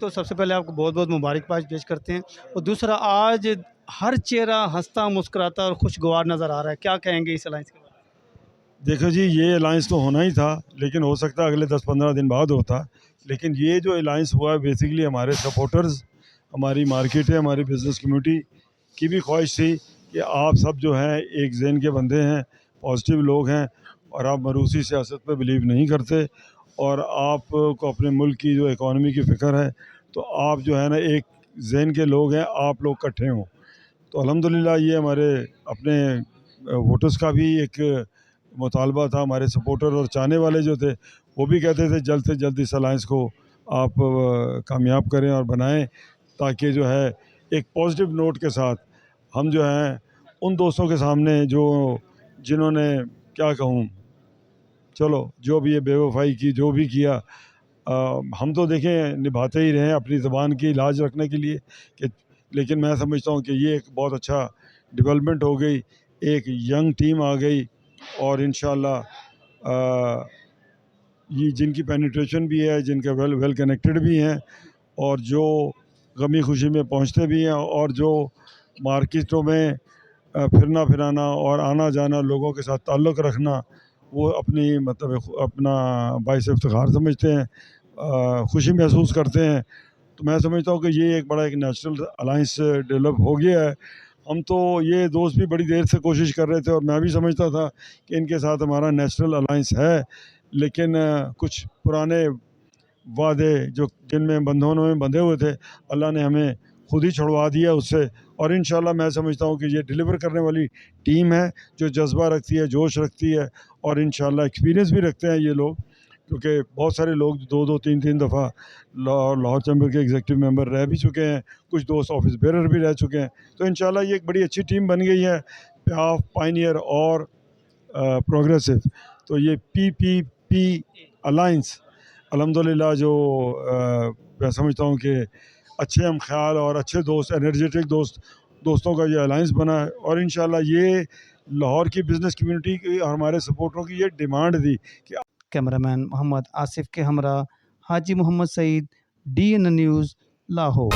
تو سب سے پہلے آپ کو بہت بہت مبارکباد پیش کرتے ہیں، اور دوسرا آج ہر چہرہ ہنستا مسکراتا اور خوشگوار نظر آ رہا ہے، کیا کہیں گے اس الائنس کے بارے میں؟ دیکھو جی، یہ الائنس تو ہونا ہی تھا، لیکن ہو سکتا ہے اگلے 10-15 دن بعد ہوتا، لیکن یہ جو الائنس ہوا ہے بیسیکلی ہمارے سپورٹرز، ہماری مارکیٹ ہے، ہماری بزنس کمیونٹی کی بھی خواہش تھی کہ آپ سب جو ہیں ایک ذہن کے بندے ہیں، پازیٹیو لوگ ہیں، اور آپ مروسی سیاست پہ بلیو نہیں کرتے، اور آپ کو اپنے ملک کی جو اکانومی کی فکر ہے، تو آپ جو ہے نا ایک ذہن کے لوگ ہیں، آپ لوگ اکٹھے ہوں۔ تو الحمدللہ یہ ہمارے اپنے ووٹرز کا بھی ایک مطالبہ تھا، ہمارے سپورٹر اور چاہنے والے جو تھے وہ بھی کہتے تھے جلد سے جلد اس الائنس کو آپ کامیاب کریں اور بنائیں، تاکہ جو ہے ایک پازیٹیو نوٹ کے ساتھ ہم جو ہیں ان دوستوں کے سامنے جنہوں نے کیا کہوں، چلو جو بھی یہ بے وفائی کی، جو بھی کیا، ہم تو دیکھیں نبھاتے ہی رہے اپنی زبان کی لاج رکھنے کے لیے، لیکن میں سمجھتا ہوں کہ یہ ایک بہت اچھا ڈیولپمنٹ ہو گئی، ایک ینگ ٹیم آ گئی، اور انشاءاللہ یہ جن کی پینیٹریشن بھی ہے، جن کے ویل کنیکٹڈ بھی ہیں، اور جو غمی خوشی میں پہنچتے بھی ہیں، اور جو مارکیٹوں میں پھرنا پھرانا اور آنا جانا، لوگوں کے ساتھ تعلق رکھنا، وہ اپنا باعث افتخار سمجھتے ہیں، خوشی محسوس کرتے ہیں۔ تو میں سمجھتا ہوں کہ یہ ایک بڑا ایک نیچرل الائنس ڈیولپ ہو گیا ہے۔ ہم تو یہ دوست بھی بڑی دیر سے کوشش کر رہے تھے، اور میں بھی سمجھتا تھا کہ ان کے ساتھ ہمارا نیچرل الائنس ہے، لیکن کچھ پرانے وعدے جن میں بندھنوں میں بندھے ہوئے تھے، اللہ نے ہمیں خود ہی چھڑوا دیا اس سے، اور انشاءاللہ میں سمجھتا ہوں کہ یہ ڈیلیور کرنے والی ٹیم ہے، جو جذبہ رکھتی ہے، جوش رکھتی ہے، اور انشاءاللہ ایکسپیرینس بھی رکھتے ہیں یہ لوگ، کیونکہ بہت سارے لوگ 2-3 دفعہ لاہور چیمبر کے ایگزیکٹو ممبر رہ بھی چکے ہیں، کچھ دوست آفس بیرر بھی رہ چکے ہیں، تو انشاءاللہ یہ ایک بڑی اچھی ٹیم بن گئی ہے، پیاف، پائنیئر اور پروگریسو۔ تو یہ PPP الائنس الحمدللہ جو میں سمجھتا ہوں کہ اچھے ہم خیال اور اچھے دوست، انرجیٹک دوستوں کا یہ الائنس بنا ہے، اور انشاءاللہ یہ لاہور کی بزنس کمیونٹی کی اور ہمارے سپورٹروں کی یہ ڈیمانڈ تھی کہ کیمرہ مین محمد آصف کے ہمراہ حاجی محمد سعید، DN نیوز، لاہور۔